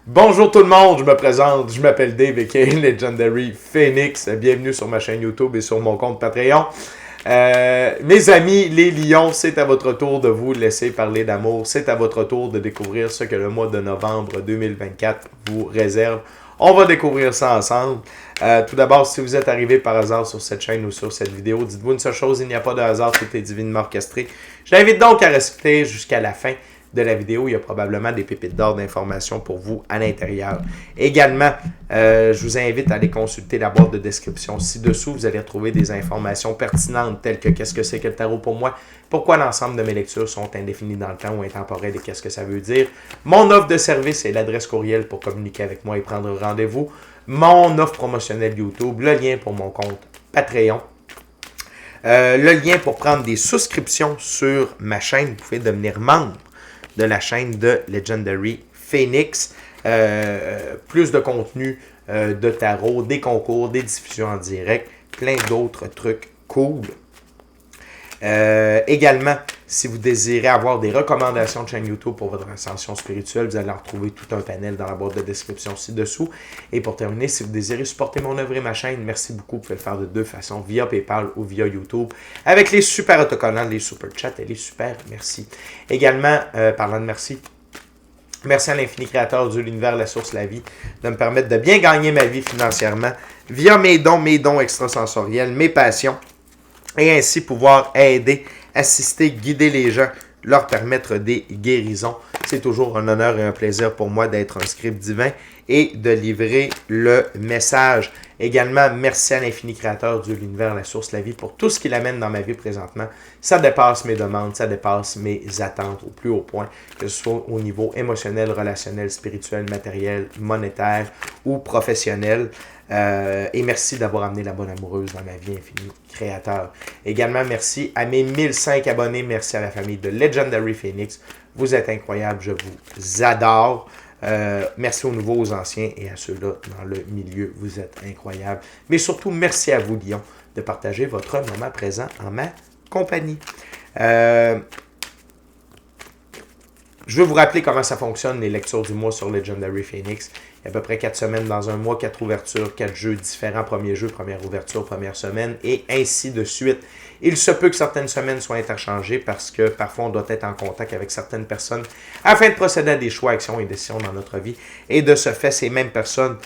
Bonjour tout le monde, je me présente, je m'appelle Dave aka Legendary Phoenix. Bienvenue sur ma chaîne YouTube et sur mon compte Patreon. Mes amis, les lions, c'est à votre tour de vous laisser parler d'amour. C'est à votre tour de découvrir ce que le mois de novembre 2024 vous réserve. On va découvrir ça ensemble. Tout d'abord, si vous êtes arrivé par hasard sur cette chaîne ou sur cette vidéo, dites-vous une seule chose, il n'y a pas de hasard, tout est divinement orchestré. Je l'invite donc à rester jusqu'à la fin de la vidéo. Il y a probablement des pépites d'or d'informations pour vous à l'intérieur. Également, je vous invite à aller consulter la boîte de description ci-dessous. Vous allez retrouver des informations pertinentes telles que qu'est-ce que c'est que le tarot pour moi, pourquoi l'ensemble de mes lectures sont indéfinies dans le temps ou intemporelles et qu'est-ce que ça veut dire, mon offre de service et l'adresse courriel pour communiquer avec moi et prendre rendez-vous, mon offre promotionnelle YouTube, le lien pour mon compte Patreon, le lien pour prendre des souscriptions sur ma chaîne. Vous pouvez devenir membre de la chaîne de Legendary Phoenix. Plus de contenu de tarot, des concours, des diffusions en direct, plein d'autres trucs cool. Également, si vous désirez avoir des recommandations de chaîne YouTube pour votre ascension spirituelle, vous allez en retrouver tout un panel dans la boîte de description ci-dessous. Et pour terminer, si vous désirez supporter mon œuvre et ma chaîne, merci beaucoup. Vous pouvez le faire de deux façons, via PayPal ou via YouTube, avec les super autocollants, les super chats et les super merci. Également, parlant de merci, merci à l'infini créateur, Dieu, l'univers, la source, la vie, de me permettre de bien gagner ma vie financièrement via mes dons extrasensoriels, mes passions, et ainsi pouvoir aider, assister, guider les gens, leur permettre des guérisons. C'est toujours un honneur et un plaisir pour moi d'être un script divin et de livrer le message. Également, merci à l'infini créateur, Dieu, l'univers, la source, la vie, pour tout ce qu'il amène dans ma vie présentement. Ça dépasse mes demandes, ça dépasse mes attentes au plus haut point, que ce soit au niveau émotionnel, relationnel, spirituel, matériel, monétaire ou professionnel. Et merci d'avoir amené la bonne amoureuse dans ma vie, infini créateur. Également, merci à mes 1005 abonnés. Merci à la famille de Legendary Phoenix. Vous êtes incroyables, je vous adore. Merci aux nouveaux, aux anciens et à ceux-là dans le milieu. Vous êtes incroyables. Mais surtout, merci à vous, Lyon, de partager votre moment présent en ma compagnie. Je veux vous rappeler comment ça fonctionne, les lectures du mois sur Legendary Phoenix. Il y a à peu près 4 semaines dans un mois, 4 ouvertures, 4 jeux différents. Premier jeu, première ouverture, première semaine, et ainsi de suite. Il se peut que certaines semaines soient interchangées parce que parfois on doit être en contact avec certaines personnes afin de procéder à des choix, actions et décisions dans notre vie. Et de ce fait, ces mêmes personnes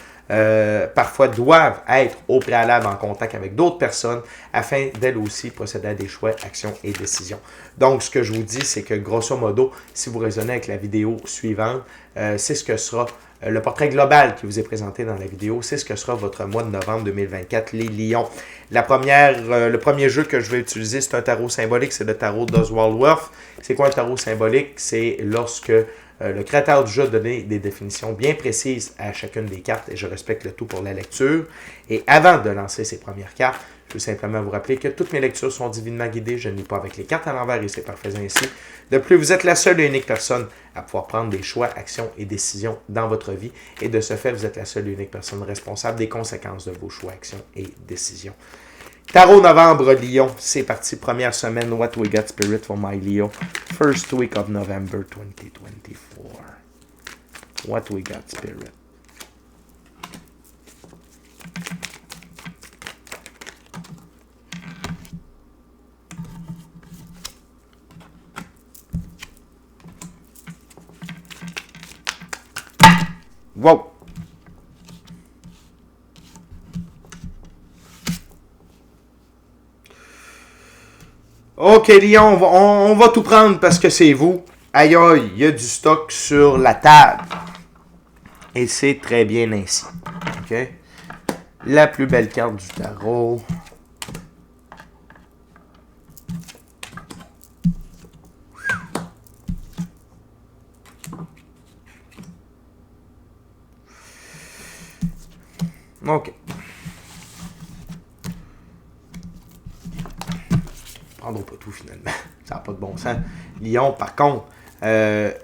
parfois doivent être au préalable en contact avec d'autres personnes afin d'elles aussi procéder à des choix, actions et décisions. Donc, ce que je vous dis, c'est que grosso modo, si vous raisonnez avec la vidéo suivante, c'est ce que sera le portrait global qui vous est présenté dans la vidéo. C'est ce que sera votre mois de novembre 2024, les lions. Le premier jeu que je vais utiliser, c'est un tarot symbolique, c'est le tarot d'Oswald Worth. C'est quoi un tarot symbolique? C'est lorsque le créateur du jeu a donné des définitions bien précises à chacune des cartes et je respecte le tout pour la lecture. Et avant de lancer ces premières cartes, je veux simplement vous rappeler que toutes mes lectures sont divinement guidées. Je ne lis pas avec les cartes à l'envers et c'est parfait ainsi. De plus, vous êtes la seule et unique personne à pouvoir prendre des choix, actions et décisions dans votre vie. Et de ce fait, vous êtes la seule et unique personne responsable des conséquences de vos choix, actions et décisions. Tarot novembre, Lion, c'est parti. Première semaine, What We Got Spirit for my Leo. First week of November 2024. What We Got Spirit. Wow! Ok, Lyon, on va tout prendre parce que c'est vous. Aïe aïe, il y a du stock sur la table. Et c'est très bien ainsi. Ok? La plus belle carte du tarot. Ok. Prendrons pas tout finalement. Ça n'a pas de bon sens. Lion, par contre, le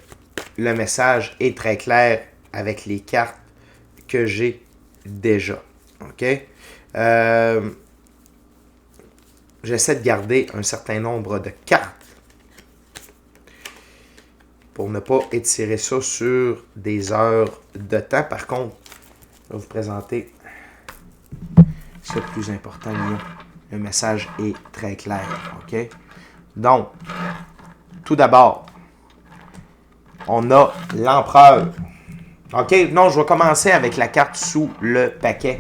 message est très clair avec les cartes que j'ai déjà. OK? J'essaie de garder un certain nombre de cartes pour ne pas étirer ça sur des heures de temps. Par contre, je vais vous présenter ce plus important, Lion. Le message est très clair, OK? Donc, tout d'abord, on a l'empereur. OK? Non, je vais commencer avec la carte sous le paquet.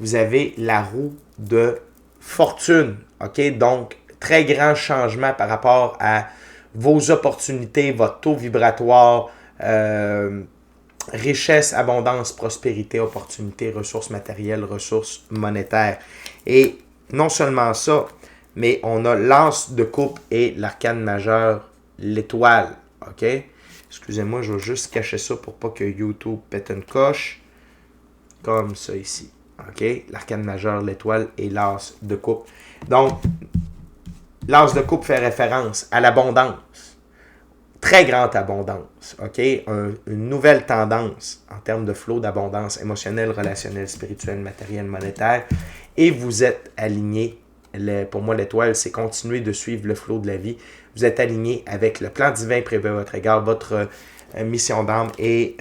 Vous avez la roue de fortune. OK? Donc, très grand changement par rapport à vos opportunités, votre taux vibratoire, richesse, abondance, prospérité, opportunité, ressources matérielles, ressources monétaires. Et non seulement ça, mais on a l'as de coupe et l'arcane majeur, l'étoile. OK? Excusez-moi, je vais juste cacher ça pour pas que YouTube pète une coche. Comme ça ici. OK? L'arcane majeur, l'étoile et l'as de coupe. Donc, l'as de coupe fait référence à l'abondance. Très grande abondance. OK? Une nouvelle tendance en termes de flot d'abondance émotionnelle, relationnelle, spirituelle, matérielle, monétaire. Et vous êtes aligné. Pour moi, l'étoile, c'est continuer de suivre le flot de la vie. Vous êtes aligné avec le plan divin prévu à votre égard, votre mission d'âme et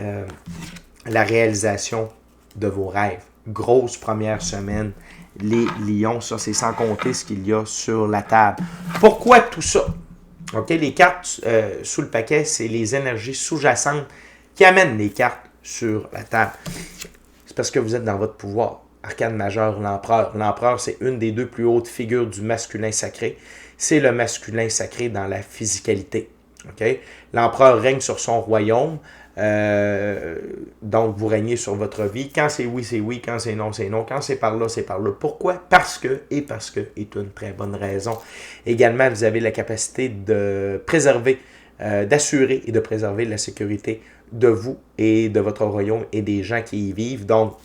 la réalisation de vos rêves. Grosse première semaine. Les lions, ça c'est sans compter ce qu'il y a sur la table. Pourquoi tout ça? OK, les cartes sous le paquet, c'est les énergies sous-jacentes qui amènent les cartes sur la table. C'est parce que vous êtes dans votre pouvoir. Arcane majeur, l'empereur. L'empereur, c'est une des deux plus hautes figures du masculin sacré. C'est le masculin sacré dans la physicalité. Okay? L'empereur règne sur son royaume. Donc, vous régnez sur votre vie. Quand c'est oui, c'est oui. Quand c'est non, c'est non. Quand c'est par là, c'est par là. Pourquoi? Parce que est une très bonne raison. Également, vous avez la capacité de préserver, d'assurer et de préserver la sécurité de vous et de votre royaume et des gens qui y vivent. Donc,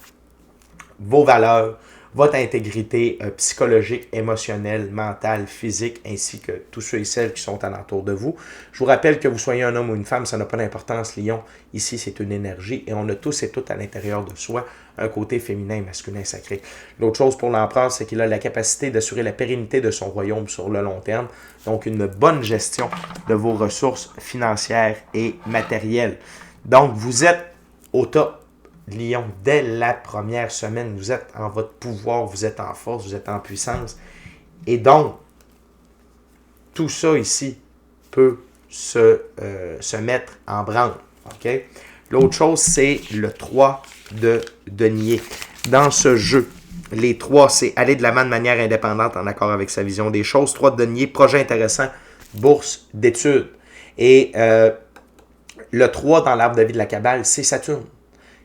vos valeurs, votre intégrité psychologique, émotionnelle, mentale, physique, ainsi que tous ceux et celles qui sont alentour de vous. Je vous rappelle que vous soyez un homme ou une femme, ça n'a pas d'importance, Lion. Ici, c'est une énergie et on a tous et toutes à l'intérieur de soi un côté féminin et masculin sacré. L'autre chose pour l'empereur, c'est qu'il a la capacité d'assurer la pérennité de son royaume sur le long terme. Donc, une bonne gestion de vos ressources financières et matérielles. Donc, vous êtes au top. Lion, dès la première semaine, vous êtes en votre pouvoir, vous êtes en force, vous êtes en puissance. Et donc, tout ça ici peut se mettre en branle. Okay? L'autre chose, c'est le 3 de denier. Dans ce jeu, les 3, c'est aller de l'avant de manière indépendante en accord avec sa vision des choses. 3 de denier, projet intéressant, bourse d'études. Et le 3 dans l'arbre de vie de la Kabbale, c'est Saturne.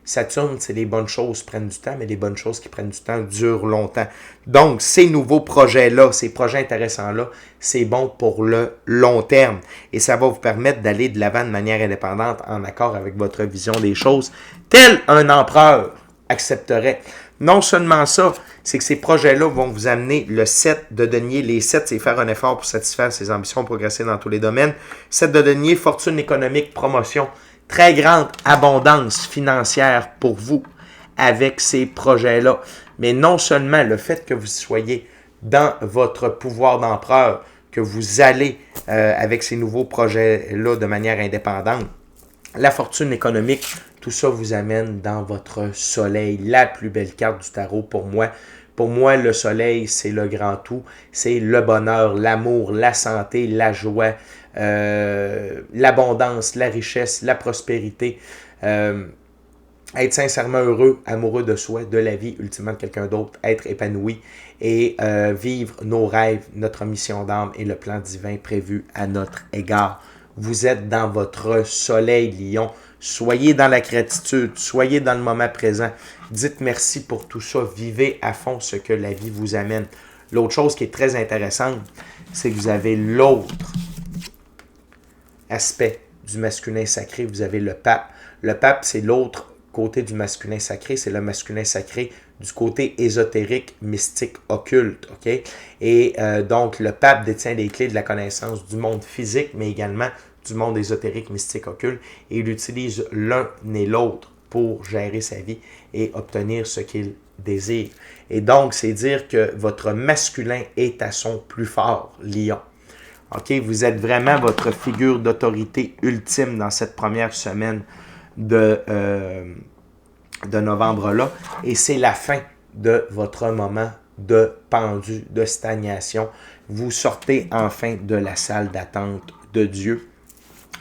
Saturne, c'est les bonnes choses prennent du temps, mais les bonnes choses qui prennent du temps durent longtemps. Donc, ces nouveaux projets-là, ces projets intéressants-là, c'est bon pour le long terme. Et ça va vous permettre d'aller de l'avant de manière indépendante en accord avec votre vision des choses, tel un empereur accepterait. Non seulement ça, c'est que ces projets-là vont vous amener le 7 de denier. Les 7, c'est faire un effort pour satisfaire ses ambitions, progresser dans tous les domaines. 7 de denier, fortune économique, promotion. Très grande abondance financière pour vous avec ces projets-là. Mais non seulement le fait que vous soyez dans votre pouvoir d'empereur, que vous allez avec ces nouveaux projets-là de manière indépendante, la fortune économique, tout ça vous amène dans votre soleil, la plus belle carte du tarot pour moi. Pour moi, le soleil, c'est le grand tout. C'est le bonheur, l'amour, la santé, la joie, l'abondance, la richesse, la prospérité. Être sincèrement heureux, amoureux de soi, de la vie, ultimement de quelqu'un d'autre, être épanoui et vivre nos rêves, notre mission d'âme et le plan divin prévu à notre égard. Vous êtes dans votre soleil, Lion. Soyez dans la gratitude, soyez dans le moment présent. Dites merci pour tout ça. Vivez à fond ce que la vie vous amène. L'autre chose qui est très intéressante, c'est que vous avez l'autre aspect du masculin sacré. Vous avez le pape. Le pape, c'est l'autre côté du masculin sacré. C'est le masculin sacré du côté ésotérique, mystique, occulte. Okay? Et donc, le pape détient les clés de la connaissance du monde physique, mais également du monde ésotérique, mystique, occulte. Et il utilise l'un et l'autre pour gérer sa vie et obtenir ce qu'il désire. Et donc, c'est dire que votre masculin est à son plus fort, Lion. OK? Vous êtes vraiment votre figure d'autorité ultime dans cette première semaine de novembre-là. Et c'est la fin de votre moment de pendu, de stagnation. Vous sortez enfin de la salle d'attente de Dieu.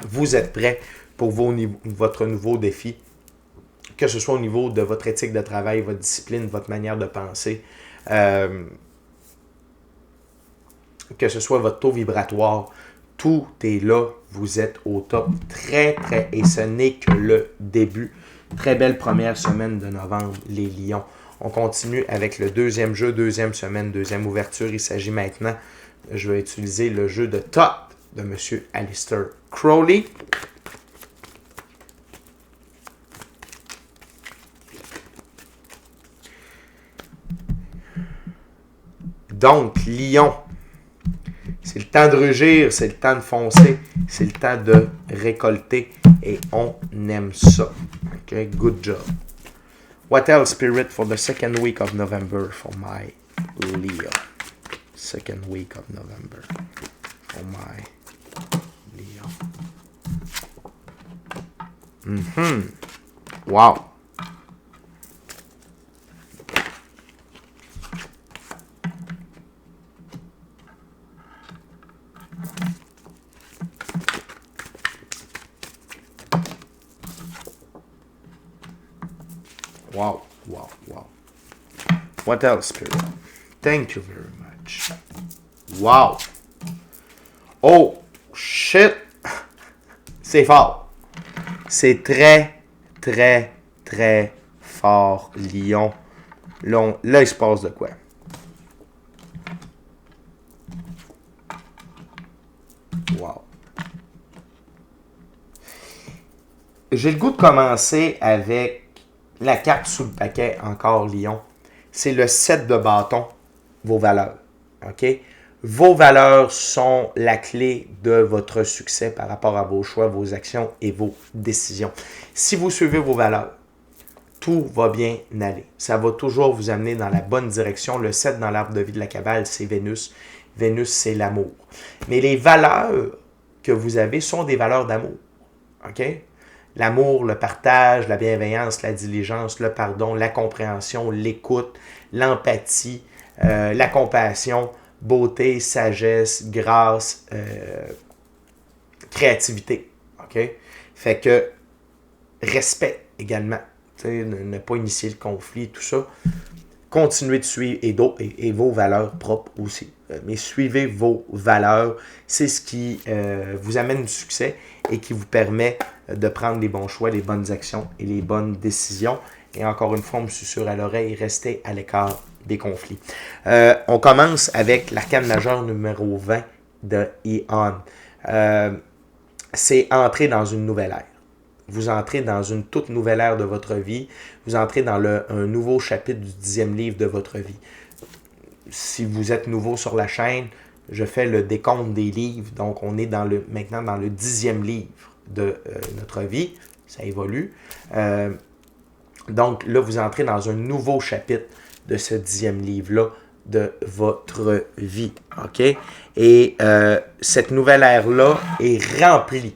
Vous êtes prêt pour votre nouveau défi, que ce soit au niveau de votre éthique de travail, votre discipline, votre manière de penser, que ce soit votre taux vibratoire. Tout est là, vous êtes au top, et ce n'est que le début. Très belle première semaine de novembre, les Lions. On continue avec le deuxième jeu, deuxième semaine, deuxième ouverture. Il s'agit maintenant, je vais utiliser le jeu de top de M. Aleister Crowley. Donc, Lion, c'est le temps de rugir, c'est le temps de foncer, c'est le temps de récolter et on aime ça. Okay, good job. What else, Spirit, for the second week of November for my Leo? Second week of November for my Leo. Wow. Wow, wow, wow. What else, Spirit? Thank you very much. Wow. Oh, shit. C'est fort. C'est très, très, très fort, Lion. Là, il se passe de quoi? Wow. J'ai le goût de commencer avec la carte sous le paquet, encore Lion. C'est le 7 de bâton, vos valeurs. OK? Vos valeurs sont la clé de votre succès par rapport à vos choix, vos actions et vos décisions. Si vous suivez vos valeurs, tout va bien aller. Ça va toujours vous amener dans la bonne direction. Le 7 dans l'arbre de vie de la Kabbale, c'est Vénus. Vénus, c'est l'amour. Mais les valeurs que vous avez sont des valeurs d'amour. OK? L'amour, le partage, la bienveillance, la diligence, le pardon, la compréhension, l'écoute, l'empathie, la compassion, beauté, sagesse, grâce, créativité. OK? Fait que respect également. Ne pas initier le conflit, tout ça. Continuez de suivre et vos valeurs propres aussi. Mais suivez vos valeurs. C'est ce qui vous amène du succès et qui vous permet de prendre les bons choix, les bonnes actions et les bonnes décisions. Et encore une fois, on me susurre à l'oreille, restez à l'écart des conflits. On commence avec l'arcane majeur numéro 20 de Eon. C'est entrer dans une nouvelle ère. Vous entrez dans une toute nouvelle ère de votre vie. Vous entrez dans un nouveau chapitre du 10e livre de votre vie. Si vous êtes nouveau sur la chaîne, je fais le décompte des livres. Donc, on est maintenant dans le 10e livre de notre vie. Ça évolue. Donc, là, vous entrez dans un nouveau chapitre de ce 10e livre-là de votre vie. OK? Et cette nouvelle ère-là est remplie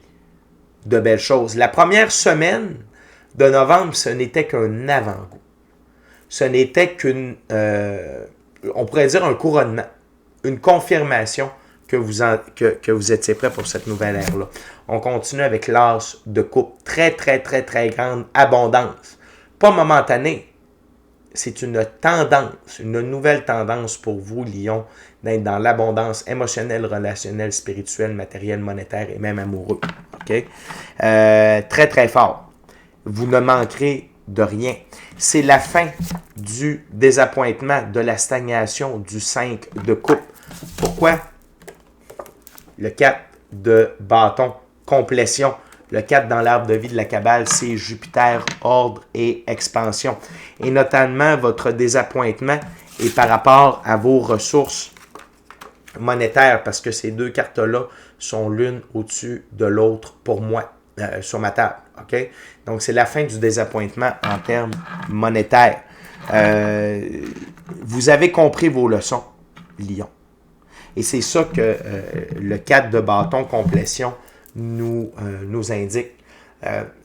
de belles choses. La première semaine de novembre, ce n'était qu'un avant-goût. Ce n'était on pourrait dire un couronnement, une confirmation que vous étiez prêt pour cette nouvelle ère-là. On continue avec l'as de coupe. Très, très, très, très grande abondance. Pas momentanée. C'est une tendance, une nouvelle tendance pour vous, Lion, d'être dans l'abondance émotionnelle, relationnelle, spirituelle, matérielle, monétaire et même amoureux. OK? Très, très fort. Vous ne manquerez de rien. C'est la fin du désappointement, de la stagnation, du 5 de coupe. Pourquoi? Le 4 de bâton, complétion. Le 4 dans l'arbre de vie de la Kabbale, c'est Jupiter, ordre et expansion. Et notamment, votre désappointement est par rapport à vos ressources monétaires, parce que ces deux cartes-là sont l'une au-dessus de l'autre pour moi, sur ma table. OK? Donc, c'est la fin du désappointement en termes monétaires. Vous avez compris vos leçons, Lion. Et c'est ça que le 4 de bâton complétion nous indique.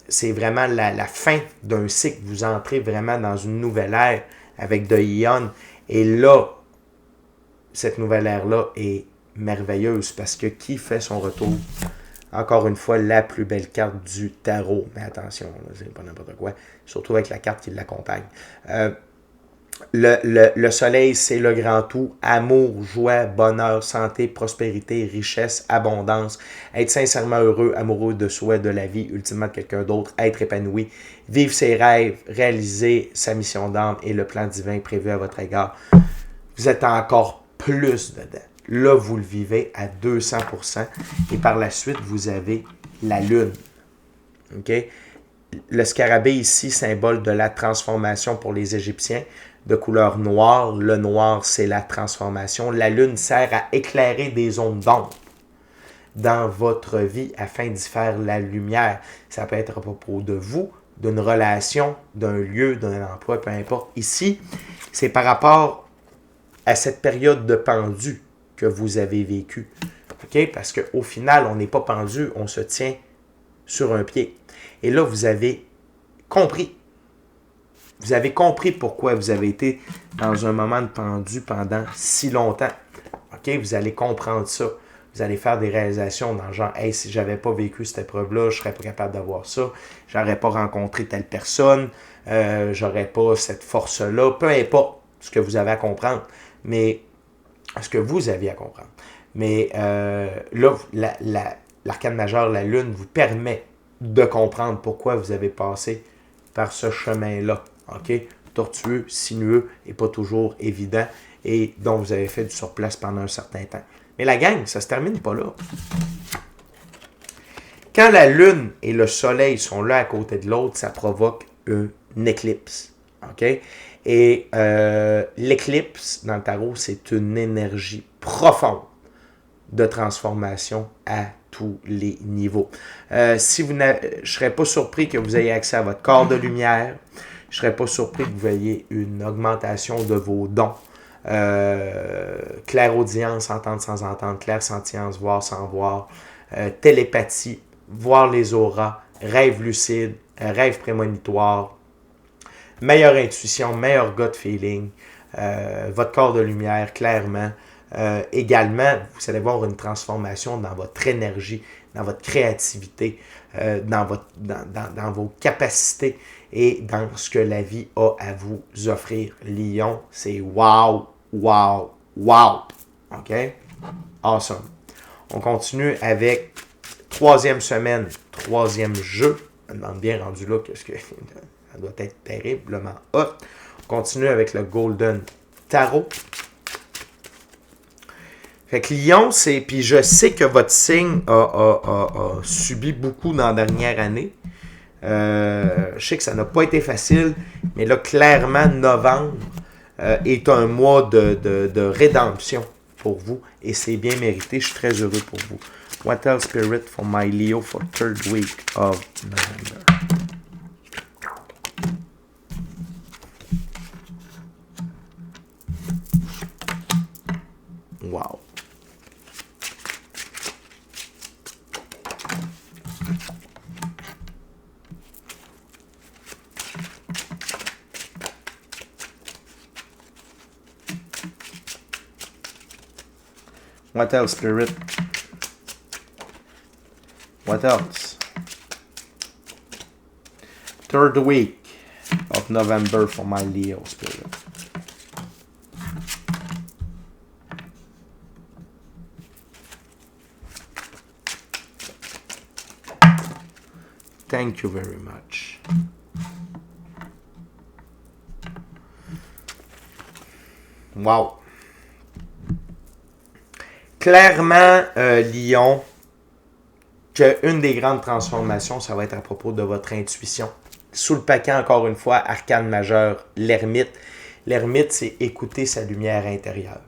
C'est vraiment la fin d'un cycle. Vous entrez vraiment dans une nouvelle ère avec de Ion. Et là, cette nouvelle ère-là est merveilleuse parce que qui fait son retour? Encore une fois, la plus belle carte du tarot. Mais attention, c'est pas n'importe quoi. Surtout avec la carte qui l'accompagne. Le soleil, c'est le grand tout. Amour, joie, bonheur, santé, prospérité, richesse, abondance. Être sincèrement heureux, amoureux de soi, de la vie, ultimement de quelqu'un d'autre. Être épanoui. Vivre ses rêves, réaliser sa mission d'âme et le plan divin prévu à votre égard. Vous êtes encore plus dedans. Là, vous le vivez à 200%. Et par la suite, vous avez la lune. OK? Le scarabée ici, symbole de la transformation pour les Égyptiens, de couleur noire. Le noir, c'est la transformation. La lune sert à éclairer des zones d'ombre dans votre vie afin d'y faire la lumière. Ça peut être à propos de vous, d'une relation, d'un lieu, d'un emploi, peu importe. Ici, c'est par rapport à cette période de pendu que vous avez vécu. Okay? Parce qu'au final, on n'est pas pendu, on se tient sur un pied. Et là, vous avez compris. Vous avez compris pourquoi vous avez été dans un moment de pendu pendant si longtemps. Okay? Vous allez comprendre ça. Vous allez faire des réalisations dans le genre « Hey, si j'avais pas vécu cette épreuve-là, je serais pas capable d'avoir ça. J'aurais pas rencontré telle personne. J'aurais pas cette force-là. » Peu importe ce que vous avez à comprendre. Mais ce que vous aviez à comprendre. Mais là, l'arcane majeur, la lune, vous permet de comprendre pourquoi vous avez passé par ce chemin-là. Okay? Tortueux, sinueux et pas toujours évident. Et dont vous avez fait du surplace pendant un certain temps. Mais la gang, ça ne se termine pas là. Quand la lune et le soleil sont l'un à côté de l'autre, ça provoque une éclipse. OK? Et l'éclipse dans le tarot, c'est une énergie profonde de transformation à tous les niveaux. Je ne serais pas surpris que vous ayez accès à votre corps de lumière. Je ne serais pas surpris que vous ayez une augmentation de vos dons. Clairaudience, entendre sans entendre, clairsentience, voir sans voir, télépathie, voir les auras, rêve lucide, rêve prémonitoire, meilleure intuition, meilleur gut feeling, votre corps de lumière, clairement. Également, vous allez voir une transformation dans votre énergie, dans votre créativité, dans vos capacités et dans ce que la vie a à vous offrir. Lion, c'est wow, wow, wow. OK? Awesome. On continue avec troisième semaine, troisième jeu. Je me demande bien rendu là, qu'est-ce que ça doit être terriblement hot. On continue avec le Golden Tarot. Fait que Lion, c'est. Puis je sais que votre signe a subi beaucoup dans la dernière année. Je sais que ça n'a pas été facile, mais là, clairement, novembre est un mois de rédemption pour vous et c'est bien mérité. Je suis très heureux pour vous. What else, Spirit, for my Leo for third week of November? Wow. What else, Spirit? What else? Third week of November for my Leo, Spirit. Thank you very much. Wow. Clairement, Lion, qu'une des grandes transformations, ça va être à propos de votre intuition. Sous le paquet, encore une fois, arcane majeur, l'ermite. L'ermite, c'est écouter sa lumière intérieure.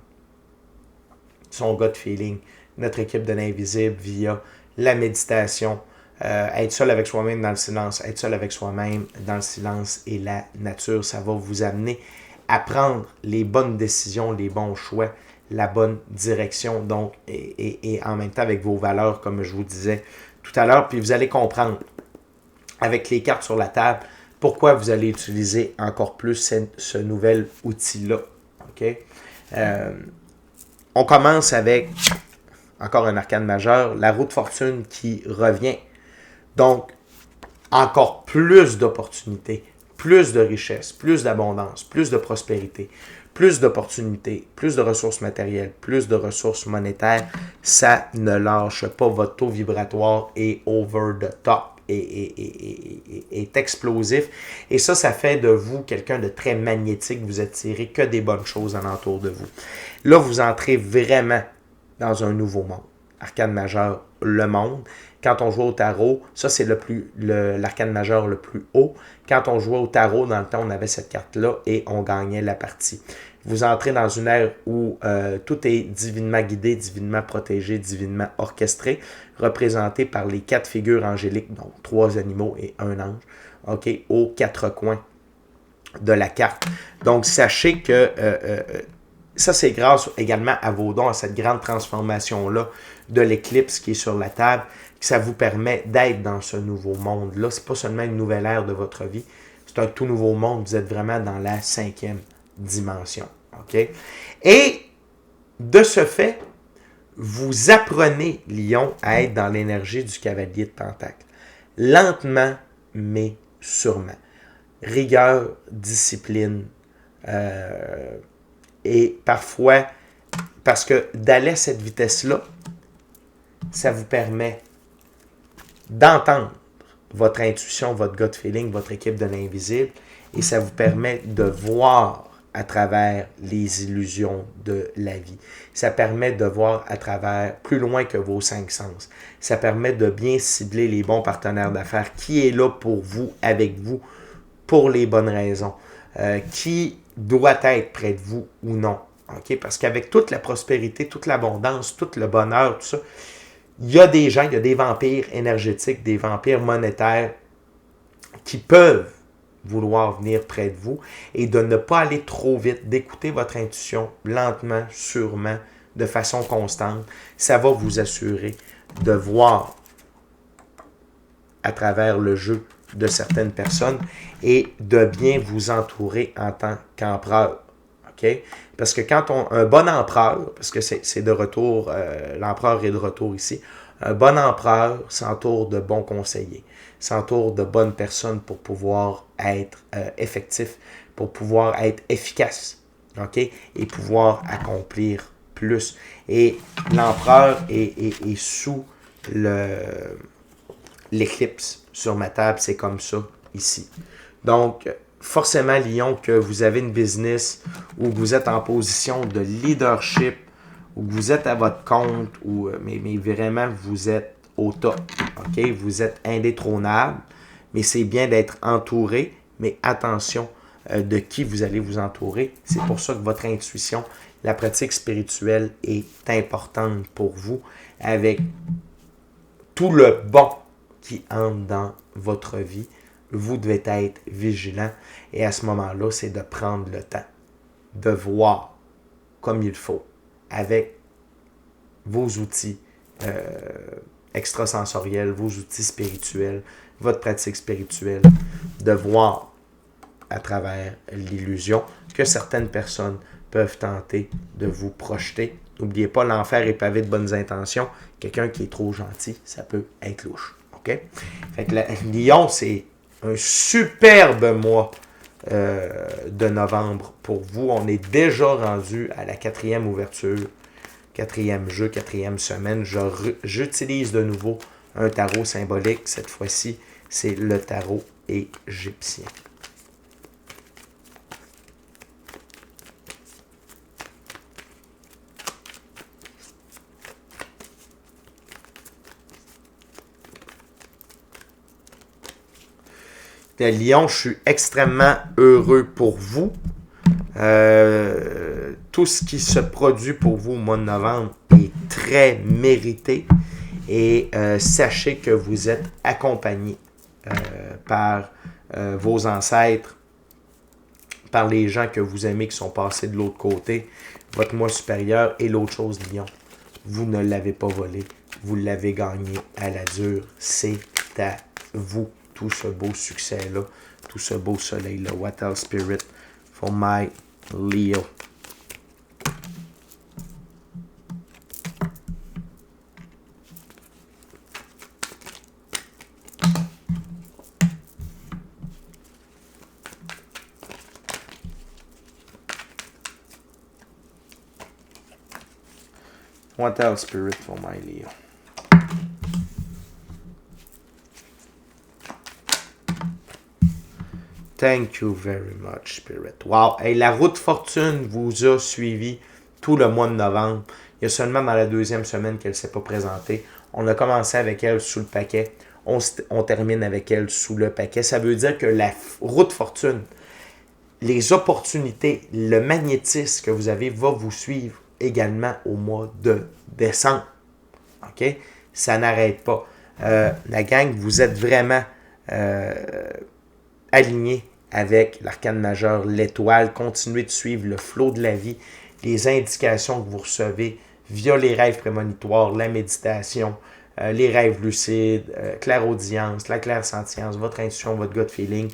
Son gut feeling. Notre équipe de l'invisible via la méditation. Être seul avec soi-même dans le silence. Être seul avec soi-même dans le silence et la nature. Ça va vous amener à prendre les bonnes décisions, les bons choix, la bonne direction, donc, et en même temps avec vos valeurs, comme je vous disais tout à l'heure. Puis vous allez comprendre, avec les cartes sur la table, pourquoi vous allez utiliser encore plus ce nouvel outil-là. OK? On commence avec, encore un arcane majeur, la roue de fortune qui revient. Donc, encore plus d'opportunités, plus de richesse, plus d'abondance, plus de prospérité, plus d'opportunités, plus de ressources matérielles, plus de ressources monétaires. Ça ne lâche pas. Votre taux vibratoire est over the top, est explosif. Et ça fait de vous quelqu'un de très magnétique. Vous attirez que des bonnes choses alentour de vous. Là, vous entrez vraiment dans un nouveau monde. Arcane majeur, le monde. Quand on jouait au tarot, ça c'est l'arcane majeur le plus haut. Quand on jouait au tarot, dans le temps, on avait cette carte-là et on gagnait la partie. Vous entrez dans une ère où tout est divinement guidé, divinement protégé, divinement orchestré, représenté par les 4 figures angéliques, donc 3 animaux et un ange, OK, aux 4 coins de la carte. Donc, sachez que ça, c'est grâce également à vos dons, à cette grande transformation-là de l'éclipse qui est sur la table, que ça vous permet d'être dans ce nouveau monde-là. Ce n'est pas seulement une nouvelle ère de votre vie, c'est un tout nouveau monde. Vous êtes vraiment dans la 5e dimension. OK? Et de ce fait, vous apprenez, Lion, à être dans l'énergie du cavalier de Pentacle. Lentement, mais sûrement. Rigueur, discipline, et parfois, parce que d'aller à cette vitesse-là, ça vous permet d'entendre votre intuition, votre gut feeling, votre équipe de l'invisible, et ça vous permet de voir à travers les illusions de la vie. Ça permet de voir à travers plus loin que vos 5 sens. Ça permet de bien cibler les bons partenaires d'affaires. Qui est là pour vous, avec vous, pour les bonnes raisons. Qui doit être près de vous ou non. Okay? Parce qu'avec toute la prospérité, toute l'abondance, tout le bonheur, tout ça, il y a des gens, il y a des vampires énergétiques, des vampires monétaires qui peuvent vouloir venir près de vous et de ne pas aller trop vite, d'écouter votre intuition lentement, sûrement, de façon constante. Ça va vous assurer de voir à travers le jeu de certaines personnes et de bien vous entourer en tant qu'empereur. Okay? Parce que quand un bon empereur, parce que c'est de retour, l'empereur est de retour ici, un bon empereur s'entoure de bons conseillers, s'entoure de bonnes personnes pour pouvoir être effectif, pour pouvoir être efficace, okay? Et pouvoir accomplir plus. Et l'empereur est sous l'éclipse sur ma table, c'est comme ça ici. Donc, forcément, Lion, que vous avez une business où vous êtes en position de leadership, où vous êtes à votre compte, mais vraiment, vous êtes au top. Okay? Vous êtes indétrônable, mais c'est bien d'être entouré, mais attention de qui vous allez vous entourer. C'est pour ça que votre intuition, la pratique spirituelle est importante pour vous, avec tout le bon qui entre dans votre vie. Vous devez être vigilant et à ce moment-là, c'est de prendre le temps de voir comme il faut avec vos outils extrasensoriels, vos outils spirituels, votre pratique spirituelle, de voir à travers l'illusion que certaines personnes peuvent tenter de vous projeter. N'oubliez pas, l'enfer est pavé de bonnes intentions. Quelqu'un qui est trop gentil, ça peut être louche. OK? Fait que Lion, c'est un superbe mois de novembre pour vous. On est déjà rendu à la 4e ouverture, 4e jeu, 4e semaine. J'utilise de nouveau un tarot symbolique. Cette fois-ci, c'est le tarot égyptien. Lion, je suis extrêmement heureux pour vous. Tout ce qui se produit pour vous au mois de novembre est très mérité. Et sachez que vous êtes accompagné par vos ancêtres, par les gens que vous aimez qui sont passés de l'autre côté, votre moi supérieur. Et l'autre chose, Lion, vous ne l'avez pas volé, vous l'avez gagné à la dure. C'est à vous, tout ce beau succès-là, tout ce beau soleil-là. What else, Spirit, for my Leo? What else, Spirit, for my Leo? Thank you very much, Spirit. Wow! Hey, la route fortune vous a suivi tout le mois de novembre. Il y a seulement dans la deuxième semaine qu'elle ne s'est pas présentée. On a commencé avec elle sous le paquet. On termine avec elle sous le paquet. Ça veut dire que la route fortune, les opportunités, le magnétisme que vous avez va vous suivre également au mois de décembre. OK? Ça n'arrête pas. La gang, vous êtes vraiment aligné avec l'arcane majeur, l'étoile. Continuez de suivre le flot de la vie, les indications que vous recevez via les rêves prémonitoires, la méditation, les rêves lucides, clairaudience, la clairsentience, votre intuition, votre gut feeling,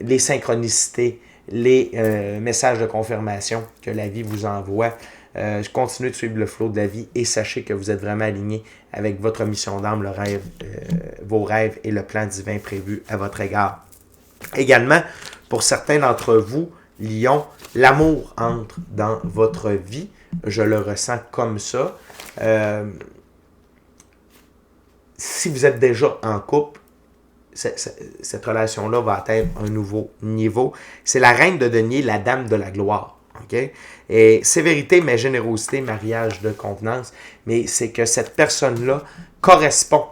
les synchronicités, les messages de confirmation que la vie vous envoie. Continuez de suivre le flot de la vie et sachez que vous êtes vraiment aligné avec votre mission d'âme, le rêve, vos rêves et le plan divin prévu à votre égard. Également, pour certains d'entre vous, Lion, l'amour entre dans votre vie. Je le ressens comme ça. Si vous êtes déjà en couple, cette relation-là va atteindre un nouveau niveau. C'est la reine de denier, la dame de la gloire. Okay? Et sévérité, mais générosité, mariage de convenance. Mais c'est que cette personne-là correspond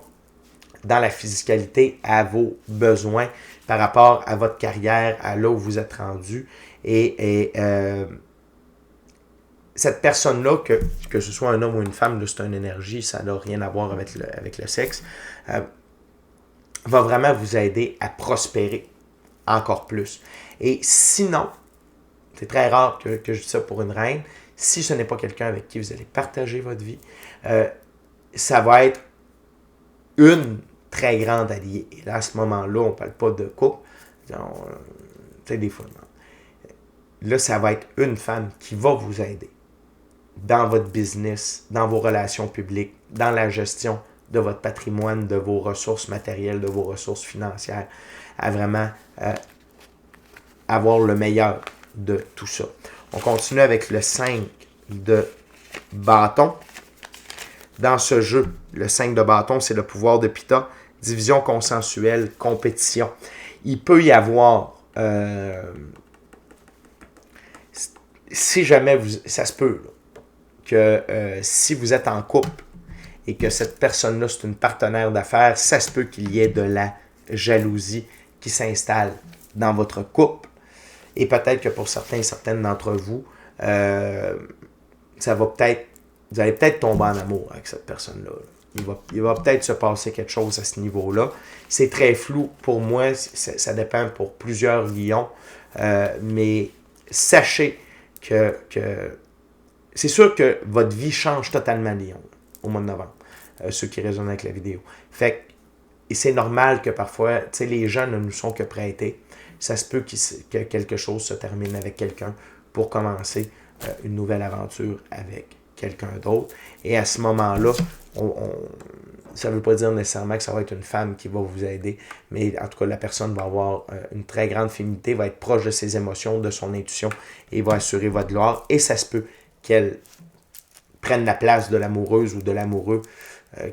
dans la physicalité à vos besoins par rapport à votre carrière, à là où vous êtes rendu. Et cette personne-là, que ce soit un homme ou une femme, c'est une énergie, ça n'a rien à voir avec le sexe, va vraiment vous aider à prospérer encore plus. Et sinon, c'est très rare que je dise ça pour une reine, si ce n'est pas quelqu'un avec qui vous allez partager votre vie, ça va être une très grande alliée. Et là, à ce moment-là, on ne parle pas de couple. Tu sais, des fois, non. Là, ça va être une femme qui va vous aider dans votre business, dans vos relations publiques, dans la gestion de votre patrimoine, de vos ressources matérielles, de vos ressources financières, à vraiment avoir le meilleur de tout ça. On continue avec le 5 de bâton. Dans ce jeu, le 5 de bâton, c'est le pouvoir de Pita, division consensuelle, compétition. Il peut y avoir, si jamais ça se peut, là, que si vous êtes en couple et que cette personne-là, c'est une partenaire d'affaires, ça se peut qu'il y ait de la jalousie qui s'installe dans votre couple. Et peut-être que pour certains et certaines d'entre vous, ça va peut-être, vous allez peut-être tomber en amour avec cette personne-là. Il va peut-être se passer quelque chose à ce niveau-là. C'est très flou pour moi, ça dépend pour plusieurs lions. Mais sachez que c'est sûr que votre vie change totalement, Lion, au mois de novembre. Ceux qui résonnent avec la vidéo. Fait et c'est normal que parfois, tu sais, les gens ne nous sont que prêtés. Ça se peut que quelque chose se termine avec quelqu'un pour commencer une nouvelle aventure avec quelqu'un d'autre. Et à ce moment-là, ça ne veut pas dire nécessairement que ça va être une femme qui va vous aider, mais en tout cas, la personne va avoir une très grande féminité, va être proche de ses émotions, de son intuition, et va assurer votre gloire. Et ça se peut qu'elle prenne la place de l'amoureuse ou de l'amoureux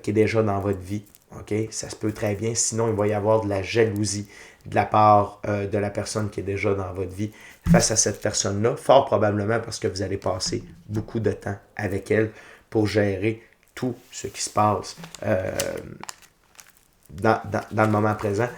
qui est déjà dans votre vie. Okay? Ça se peut très bien. Sinon, il va y avoir de la jalousie de la part de la personne qui est déjà dans votre vie face à cette personne-là, fort probablement parce que vous allez passer beaucoup de temps avec elle pour gérer tout ce qui se passe dans le moment présent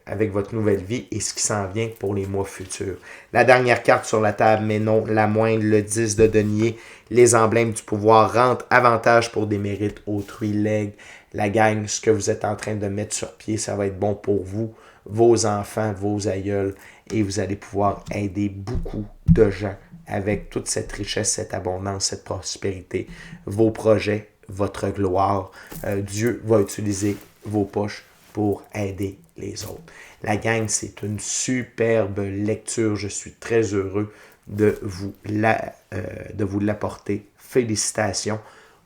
avec votre nouvelle vie et ce qui s'en vient pour les mois futurs. La dernière carte sur la table, mais non la moindre, le 10 de denier, les emblèmes du pouvoir rentrent, avantage pour des mérites autrui, legs, la gang, ce que vous êtes en train de mettre sur pied, ça va être bon pour vous, vos enfants, vos aïeuls et vous allez pouvoir aider beaucoup de gens avec toute cette richesse, cette abondance, cette prospérité, vos projets, votre gloire. Dieu va utiliser vos poches pour aider les autres. La gang, c'est une superbe lecture. Je suis très heureux de vous l'apporter. Félicitations.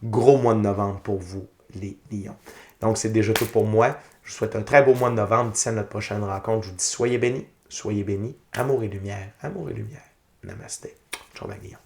Gros mois de novembre pour vous, les lions. Donc, c'est déjà tout pour moi. Je vous souhaite un très beau mois de novembre. D'ici à notre prochaine rencontre, je vous dis soyez bénis, amour et lumière, amour et lumière. Namasté. Ciao, les lions.